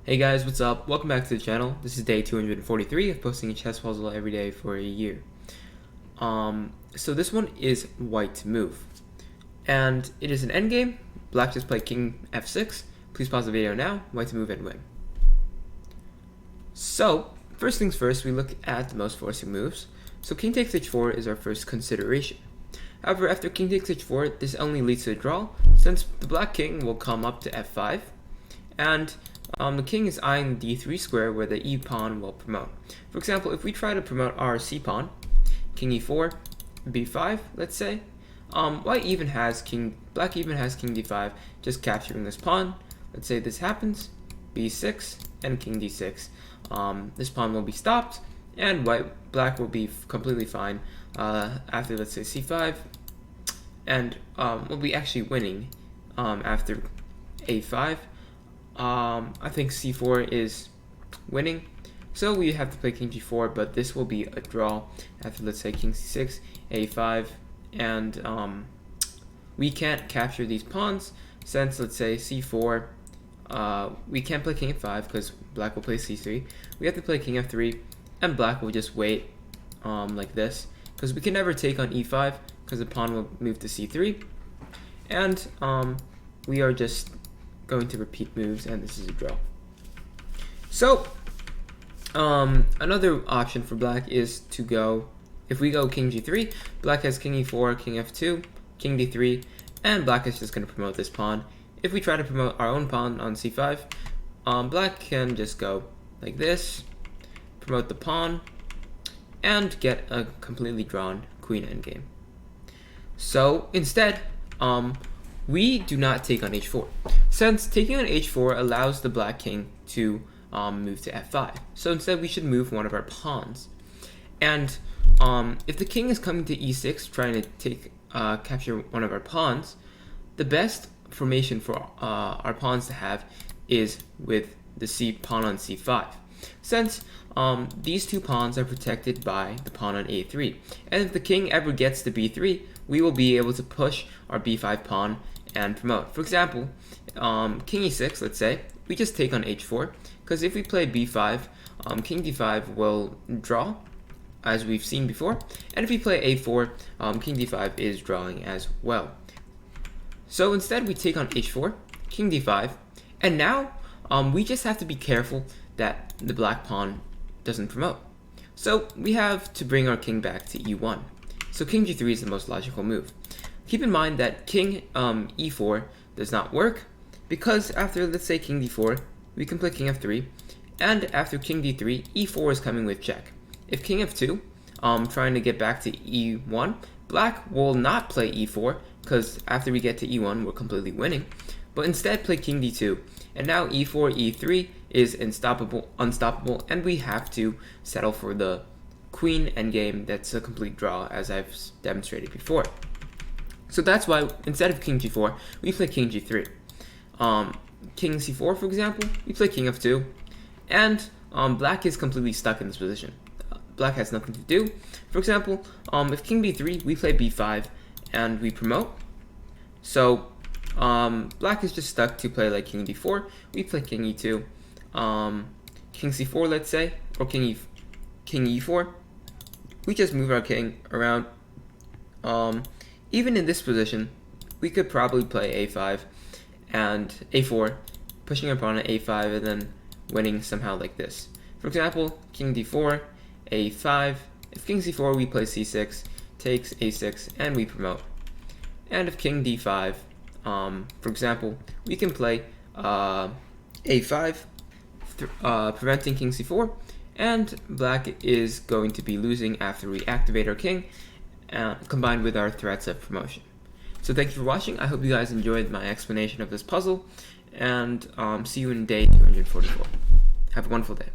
Hey guys, what's up? Welcome back to the channel. This is day 243 of posting a chess puzzle every day for a year. So this one is white to move. And it is an endgame. Black just played king f6. Please pause the video now. White to move and win. So, first things first, we look at the most forcing moves. So king takes h4 is our first consideration. However, after king takes h4, this only leads to a draw, since the black king will come up to f5. And the king is eyeing the d3 square where the e pawn will promote. For example, if we try to promote our c pawn, king e4, b5, let's say, black even has king d5, just capturing this pawn. Let's say this happens, b6 and king d6. This pawn will be stopped, and black will be completely fine after, let's say, c5, and we'll be actually winning after a5. I think c4 is winning, so we have to play king g4, but this will be a draw after, let's say, king c6, a5, and we can't capture these pawns since, let's say, c4, we can't play king f5 because black will play c3. We have to play king f3, and black will just wait like this, because we can never take on e5 because the pawn will move to c3, and we are just going to repeat moves, and this is a draw. So another option for black is to go, if we go king g3, black has king e4, king f2, king d3, and black is just going to promote this pawn. If we try to promote our own pawn on c5, black can just go like this, promote the pawn, and get a completely drawn queen endgame. So instead, we do not take on h4, since taking on h4 allows the black king to move to f5. So instead we should move one of our pawns. And if the king is coming to e6, trying to capture one of our pawns, the best formation for our pawns to have is with the pawn on c5, since these two pawns are protected by the pawn on a3. And if the king ever gets to b3, we will be able to push our b5 pawn and promote. For example, king e6, let's say, we just take on h4, because if we play b5, king d5 will draw, as we've seen before, and if we play a4, king d5 is drawing as well. So instead we take on h4, king d5, and now we just have to be careful that the black pawn doesn't promote. So we have to bring our king back to e1. So king g3 is the most logical move. Keep in mind that king e4 does not work, because after, let's say, king d4, we can play king f3, and after king d3, e4 is coming with check. If king f2, trying to get back to e1, black will not play e4, because after we get to e1, we're completely winning, but instead play king d2, and now e4, e3 is unstoppable, and we have to settle for the queen endgame. That's a complete draw, as I've demonstrated before. So that's why, instead of king g4, we play king g3. King c4, for example, we play king f2, and black is completely stuck in this position. Black has nothing to do. For example, if king b3, we play b5, and we promote. So black is just stuck to play like king d4. We play king e2, king c4, let's say, or king e4. We just move our king around. Even in this position, we could probably play a5 and a4, pushing our pawn at a5 and then winning somehow like this. For example, king d4, a5. If king c4, we play c6, takes a6, and we promote. And if king d5, for example, we can play a5, preventing king c4, and black is going to be losing after we activate our king, combined with our threats of promotion. So thank you for watching. I hope you guys enjoyed my explanation of this puzzle, and see you in day 244. Have a wonderful day.